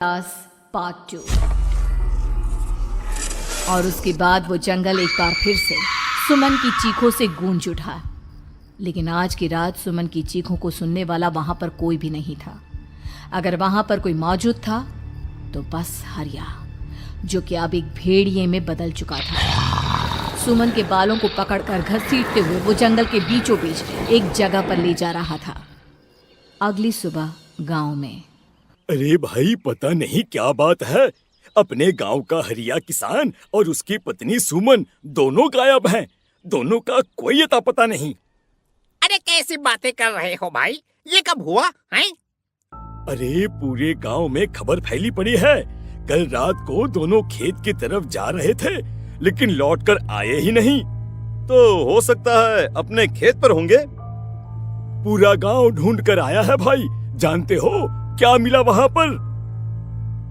दास part 2। और उसके बाद वो जंगल एक बार फिर से सुमन की चीखों से गूंज उठा। लेकिन आज की रात सुमन की चीखों को सुनने वाला वहां पर कोई भी नहीं था। अगर वहां पर कोई मौजूद था तो बस हरिया, जो कि अब एक भेड़िए में बदल चुका था। सुमन के बालों को पकड़कर घसीटते हुए वो जंगल के बीचों बीच एक जगह पर ले जा रहा था। अगली सुबह गांव में। अरे भाई, पता नहीं क्या बात है, अपने गांव का हरिया किसान और उसकी पत्नी सुमन दोनों गायब हैं। दोनों का कोई अता पता नहीं। अरे कैसी बातें कर रहे हो भाई, ये कब हुआ है? अरे पूरे गांव में खबर फैली पड़ी है। कल रात को दोनों खेत की तरफ जा रहे थे, लेकिन लौट कर आए ही नहीं। तो हो सकता है अपने खेत पर होंगे। पूरा गांव ढूंढ कर आया है भाई। जानते हो क्या मिला वहाँ पर?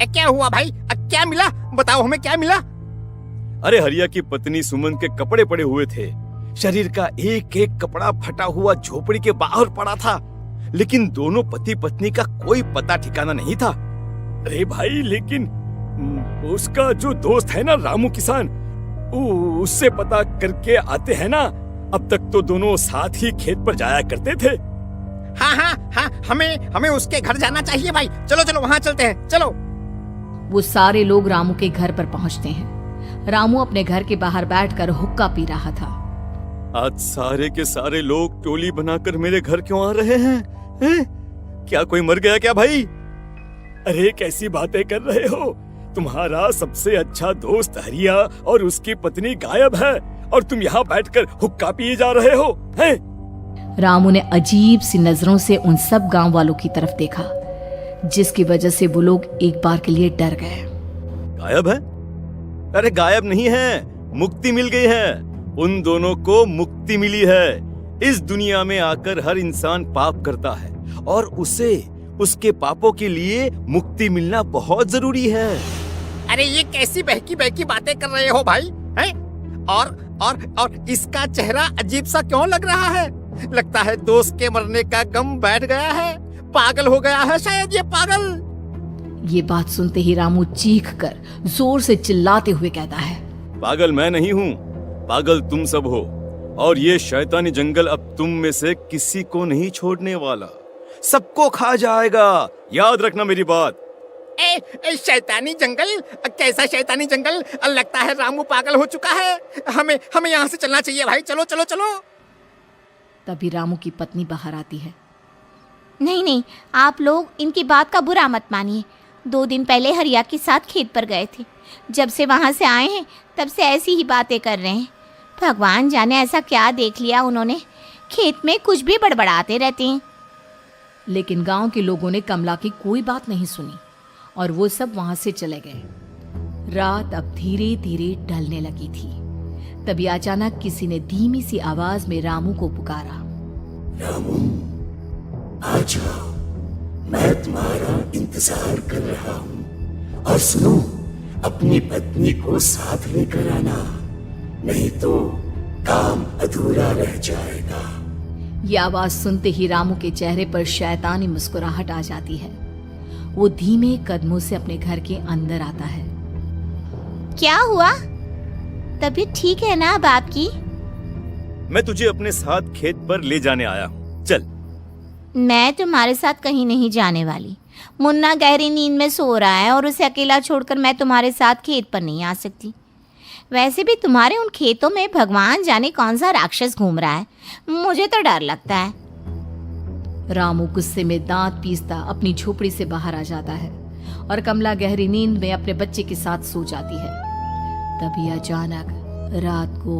क्या हुआ भाई? क्या मिला? बताओ हमें, क्या मिला? अरे हरिया की पत्नी सुमन के कपड़े पड़े हुए थे। शरीर का एक एक कपड़ा फटा हुआ झोपड़ी के बाहर पड़ा था, लेकिन दोनों पति पत्नी का कोई पता ठिकाना नहीं था। अरे भाई, लेकिन उसका जो दोस्त है ना रामू किसान, उससे पता करके आते हैं ना। अब तक तो दोनों साथ ही खेत पर जाया करते थे। हाँ, हमें उसके घर जाना चाहिए भाई। चलो वहाँ चलते हैं, चलो। वो सारे लोग रामू के घर पर पहुंचते हैं। रामू अपने घर के बाहर बैठकर हुक्का पी रहा था। आज सारे के सारे लोग टोली बनाकर मेरे घर क्यों आ रहे हैं? क्या कोई मर गया क्या भाई? अरे कैसी बातें कर रहे हो? तुम्हारा सबसे अच्छा दोस्त हरिया और उसकी पत्नी गायब है और तुम यहाँ बैठकर हुक्का पिए जा रहे हो, हैं? रामू ने अजीब सी नजरों से उन सब गांव वालों की तरफ देखा, जिसकी वजह से वो लोग एक बार के लिए डर गए। गायब है? अरे गायब नहीं है, मुक्ति मिल गई है। उन दोनों को मुक्ति मिली है। इस दुनिया में आकर हर इंसान पाप करता है और उसे उसके पापों के लिए मुक्ति मिलना बहुत जरूरी है। अरे ये कैसी बहकी बहकी बातें कर रहे हो भाई, हैं? और इसका चेहरा अजीब सा क्यों लग रहा है? लगता है दोस्त के मरने का गम बैठ गया है। पागल हो गया है शायद ये पागल। ये बात सुनते ही रामू चीख कर जोर से चिल्लाते हुए कहता है, पागल मैं नहीं हूँ, पागल तुम सब हो। और ये शैतानी जंगल अब तुम में से किसी को नहीं छोड़ने वाला, सबको खा जाएगा। याद रखना मेरी बात। शैतानी जंगल? कैसा शैतानी जंगल? लगता है रामू पागल हो चुका है। हमें यहाँ से चलना चाहिए भाई। चलो। तभी रामू की पत्नी बाहर आती है। नहीं, आप लोग इनकी बात का बुरा मत मानिए। 2 दिन पहले हरिया के साथ खेत पर गए थे। जब से वहाँ से आए हैं तब से ऐसी ही बातें कर रहे हैं। भगवान जाने ऐसा क्या देख लिया उन्होंने, खेत में कुछ भी बड़बड़ाते रहते हैं। लेकिन गांव के लोगों ने कमला की कोई बात नहीं सुनी और वो सब वहां से चले गए। रात अब धीरे धीरे ढलने लगी थी। तभी अचानक किसी ने धीमी सी आवाज में रामू को पुकारा। रामू, आ जाओ, मैं तुम्हारा इंतजार कर रहा हूँ। और सुनो, अपनी पत्नी को साथ लेकर आना, नहीं तो काम अधूरा रह जाएगा। ये आवाज सुनते ही रामू के चेहरे पर शैतानी मुस्कुराहट आ जाती है। वो धीमे कदमों से अपने घर के अंदर आता है। क्या हुआ? तबीयत ठीक है ना अब आपकी? मैं तुझे अपने साथ खेत पर ले जाने आया हूँ, चल। मैं तुम्हारे साथ कहीं नहीं जाने वाली। मुन्ना गहरी नींद में सो रहा है और उसे अकेला छोड़कर मैं तुम्हारे साथ खेत पर नहीं आ सकती। वैसे भी तुम्हारे उन खेतों में भगवान जाने कौन सा राक्षस घूम रहा है, मुझे तो डर लगता है। रामू गुस्से में दांत पीसता अपनी झोपड़ी से बाहर आ जाता है और कमला गहरी नींद में अपने बच्चे के साथ सो जाती है। तभी अचानक रात को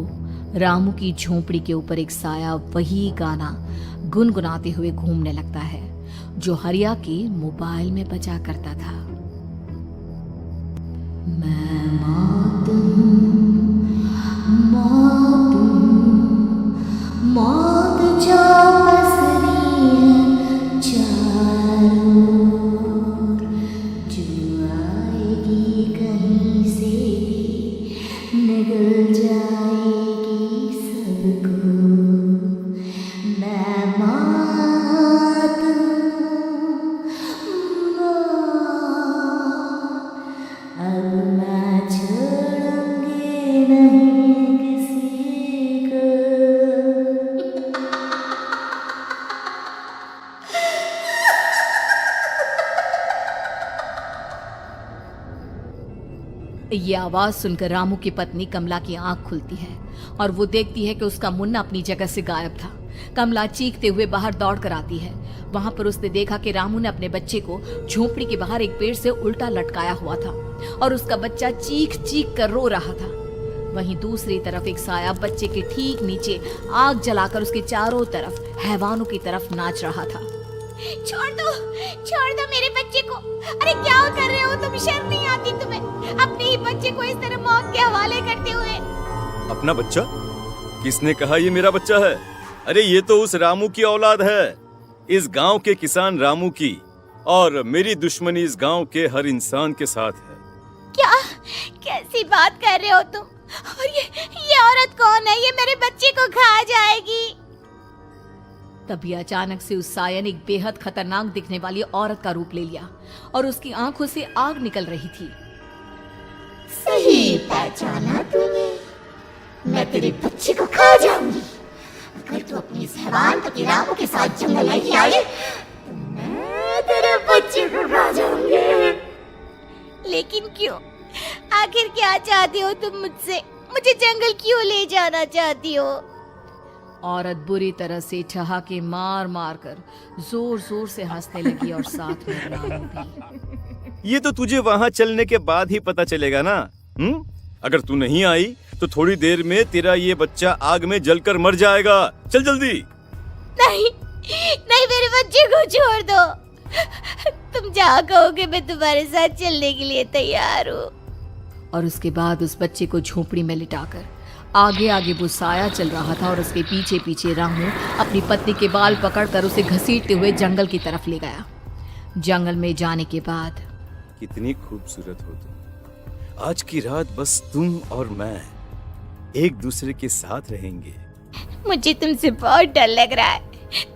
रामू की झोपड़ी के ऊपर एक साया वही गाना गुनगुनाते हुए घूमने लगता है जो हरिया के मोबाइल में बजा करता था। मैं मौत जो पसरी है चारों ओर, जो आएगी कहीं से भी निगल जाएगी सबको। मैं मौत ये आवाज सुनकर रामू की पत्नी कमला की आंख खुलती है और वो देखती है कि उसका मुन्ना अपनी जगह से गायब था। कमला चीखते हुए बाहर दौड़ कर आती है। वहां पर उसने देखा कि रामू ने अपने बच्चे को झोपड़ी के बाहर एक पेड़ से उल्टा लटकाया हुआ था और उसका बच्चा चीख चीख कर रो रहा था। वहीं दूसरी तरफ एक साया बच्चे के ठीक नीचे आग जलाकर उसके चारों तरफ हैवानों की तरफ नाच रहा था। छोड़ दो मेरे बच्चे को। अरे क्या कर रहे हो तुम? शर्म नहीं आती तुम्हें अपने ही बच्चे को इस तरह मौत के हवाले करते हुए? अपना बच्चा? किसने कहा ये मेरा बच्चा है? अरे ये तो उस रामू की औलाद है, इस गांव के किसान रामू की, और मेरी दुश्मनी इस गांव के हर इंसान के साथ है। क्या कैसी बात कर रहे हो तुम? और ये औरत कौन है? ये मेरे बच्चे को खा जाएगी। तभी अचानक से उस साया ने एक बेहद खतरनाक दिखने वाली औरत का रूप ले लिया और उसकी आंखों से आग निकल रही थी। सही पहचाना तूने, मैं तेरे बच्चे को खा जाऊंगी। अगर तू अपनी इस हैवान पति रामू के साथ जंगल नहीं आई तो मैं तेरे बच्चे को खा जाऊंगी। लेकिन क्यों? आखिर क्या चाहती हो तुम मुझसे? मुझे जंगल क्यों ले जाना चाहती हो? औरत बुरी तरह से ठहाके मार मार कर जोर जोर से हंसने लगी और साथ में रामू भी। ये तो तुझे वहाँ चलने के बाद ही पता चलेगा ना। अगर तू नहीं आई तो थोड़ी देर में तेरा ये बच्चा आग में जलकर मर जाएगा। चल जल्दी। नहीं मेरे बच्चे को छोड़ दो। तुम जहाँ कहोगे मैं तुम्हारे साथ चलने के लिए तैयार हूँ। और उसके बाद उस बच्चे को झोपड़ी में लिटाकर आगे आगे वो साया चल रहा था और उसके पीछे पीछे रामू अपनी पत्नी के बाल पकड़कर उसे घसीटते हुए जंगल की तरफ ले गया। जंगल में जाने के बाद कितनी खूबसूरत हो तुम। आज की रात बस तुम और मैं एक दूसरे के साथ रहेंगे। मुझे तुमसे बहुत डर लग रहा है।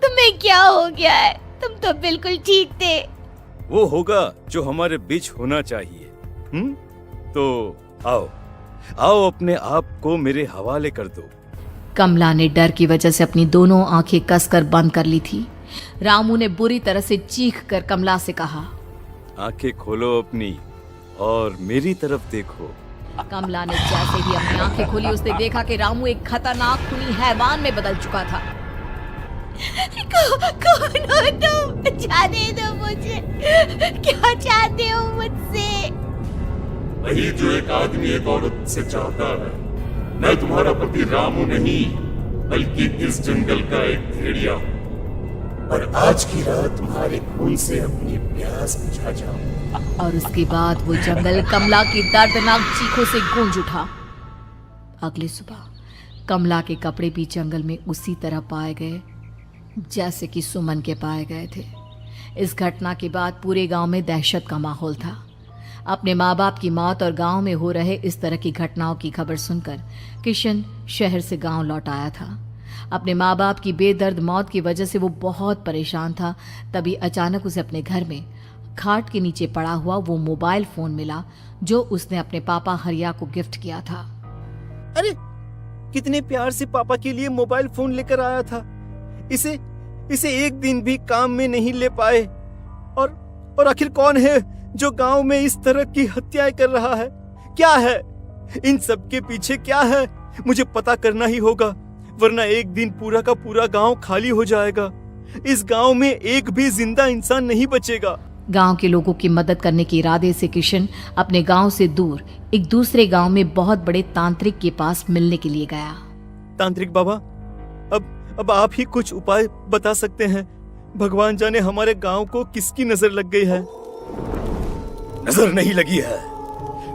तुम्हें क्या हो गया है? तुम तो बिल्कुल ठीक थे। वो होगा जो हमारे बीच होना चाहिए। तो आओ अपने आप को मेरे हवाले कर दो। कमला ने डर की वजह से अपनी दोनों आंखें कसकर बंद कर ली थी। रामू ने बुरी तरह से चीख कर कमला से कहा, आंखें खोलो अपनी और मेरी तरफ देखो। कमला ने जैसे ही अपनी आंखें खोली उसने देखा कि रामू एक खतरनाक खूनी हैवान में बदल चुका था। कौन हो तुम? जाने दो मुझे। क्या चाहते हो मुझसे? वही जो एक आदमी एक औरत से चाहता है। मैं तुम्हारा पति रामू नहीं बल्कि इस जंगल का एक भेड़िया हूँ, और आज की रात तुम्हारे खून से अपनी प्यास बुझा जाऊं। और उसके बाद वो जंगल कमला की दर्दनाक चीखों से गूंज उठा। अगली सुबह कमला के कपड़े भी जंगल में उसी तरह पाए गए जैसे कि सुमन के पाए गए थे। इस घटना के बाद पूरे गांव में दहशत का माहौल था। अपने माँ बाप की मौत और गांव में हो रहे इस तरह की घटनाओं की खबर सुनकर किशन शहर से गांव लौट आया था। अपने माँ बाप की बेदर्द मौत की वजह से वो बहुत परेशान था। तभी अचानक उसे अपने घर में खाट के नीचे पड़ा हुआ वो मोबाइल फोन मिला जो उसने अपने पापा हरिया को गिफ्ट किया था। अरे कितने प्यार से पापा के लिए मोबाइल फोन लेकर आया था। इसे एक दिन भी काम में नहीं ले पाए। और आखिर कौन है जो गांव में इस तरह की हत्याएं कर रहा है? क्या है इन सब के पीछे? क्या है? मुझे पता करना ही होगा, वरना एक दिन पूरा का पूरा गांव खाली हो जाएगा। इस गांव में एक भी जिंदा इंसान नहीं बचेगा। गांव के लोगों की मदद करने के इरादे से किशन अपने गांव से दूर एक दूसरे गांव में बहुत बड़े तांत्रिक के पास मिलने के लिए गया। तांत्रिक बाबा, अब आप ही कुछ उपाय बता सकते हैं। भगवान जाने हमारे गांव को किसकी नजर लग गई है। नजर नहीं लगी है,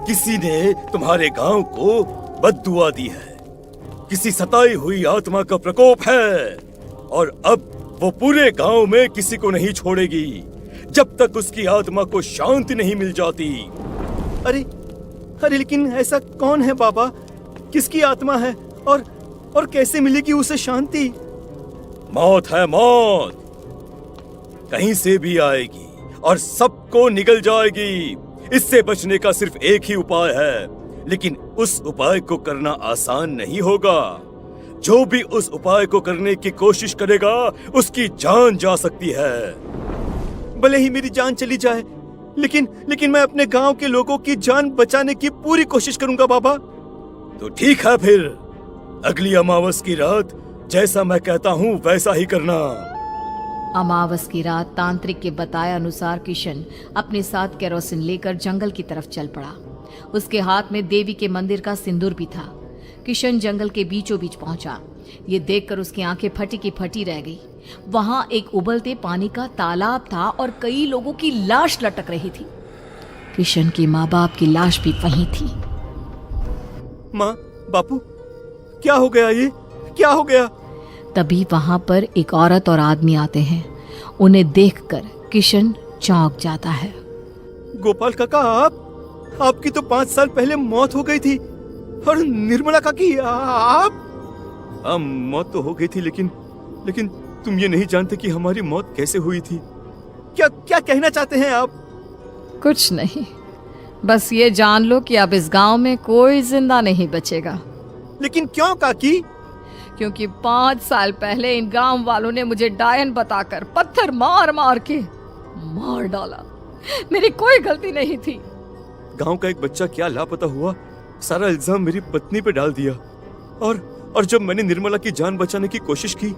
किसी ने तुम्हारे गांव को बद्दुआ दी है। किसी सताई हुई आत्मा का प्रकोप है और अब वो पूरे गांव में किसी को नहीं छोड़ेगी जब तक उसकी आत्मा को शांति नहीं मिल जाती। अरे लेकिन ऐसा कौन है बाबा? किसकी आत्मा है और कैसे मिलेगी उसे शांति? मौत है, मौत कहीं से भी आएगी और सबको निगल जाएगी। इससे बचने का सिर्फ एक ही उपाय है, लेकिन उस उपाय को करना आसान नहीं होगा। जो भी उस उपाय को करने की कोशिश करेगा उसकी जान जा सकती है। भले ही मेरी जान चली जाए, लेकिन मैं अपने गांव के लोगों की जान बचाने की पूरी कोशिश करूंगा बाबा। तो ठीक है फिर, अगली अमावस की रात जैसा मैं कहता हूँ वैसा ही करना। अमावस की रात तांत्रिक के बताए अनुसार किशन अपने साथ केरोसिन लेकर जंगल की तरफ चल पड़ा। उसके हाथ में देवी के मंदिर का सिंदूर भी था। किशन जंगल के बीचों बीच पहुंचा। ये देखकर उसकी आंखें फटी की फटी रह गई। वहां एक उबलते पानी का तालाब था और कई लोगों की लाश लटक रही थी। किशन की माँ बाप की लाश भी वहीं थी। माँ, बापू, क्या हो गया? ये क्या हो गया? तभी वहां पर एक औरत और आदमी आते हैं। उन्हें देखकर किशन चौंक जाता है। गोपाल काका, आपकी तो 5 साल पहले मौत हो गई थी। और निर्मला काकी, आप? मौत तो हो गई थी, लेकिन तुम ये नहीं जानते कि हमारी मौत कैसे हुई थी। क्या कहना चाहते हैं आप? कुछ नहीं, बस ये जान लो कि अब इस गांव में कोई जिंदा नहीं बचेगा। लेकिन क्यों काकी? क्योंकि 5 साल पहले इन गांव वालों ने मुझे डायन बताकर पत्थर मार मार के मार डाला। मेरी कोई गलती नहीं थी। गांव का एक बच्चा क्या लापता हुआ, सारा इल्जाम मेरी पत्नी पे डाल दिया। और जब मैंने निर्मला की जान बचाने की कोशिश की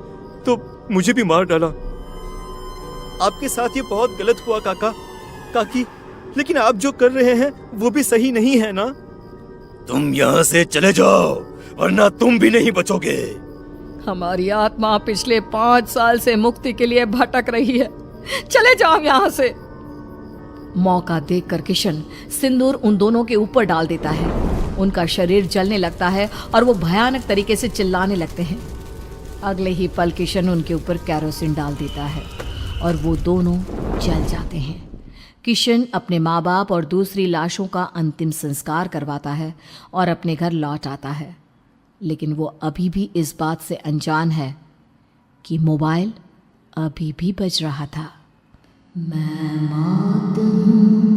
तो मुझे भी मार डाला। आपके साथ ये बहुत गलत हुआ काकी, लेकिन आप जो कर रहे हैं वो भी सही नहीं है ना? तुम यहाँ से चले जाओ वरना तुम भी नहीं बचोगे। हमारी आत्मा पिछले 5 साल से मुक्ति के लिए भटक रही है। चले जाओ यहाँ से। मौका देखकर किशन सिंदूर उन दोनों के ऊपर डाल देता है। उनका शरीर जलने लगता है और वो भयानक तरीके से चिल्लाने लगते हैं। अगले ही पल किशन उनके ऊपर केरोसिन डाल देता है और वो दोनों जल जाते हैं। किशन अपने माँ बाप और दूसरी लाशों का अंतिम संस्कार करवाता है और अपने घर लौट आता है। लेकिन वो अभी भी इस बात से अनजान है कि मोबाइल अभी भी बज रहा था। मैं मौत हूँ।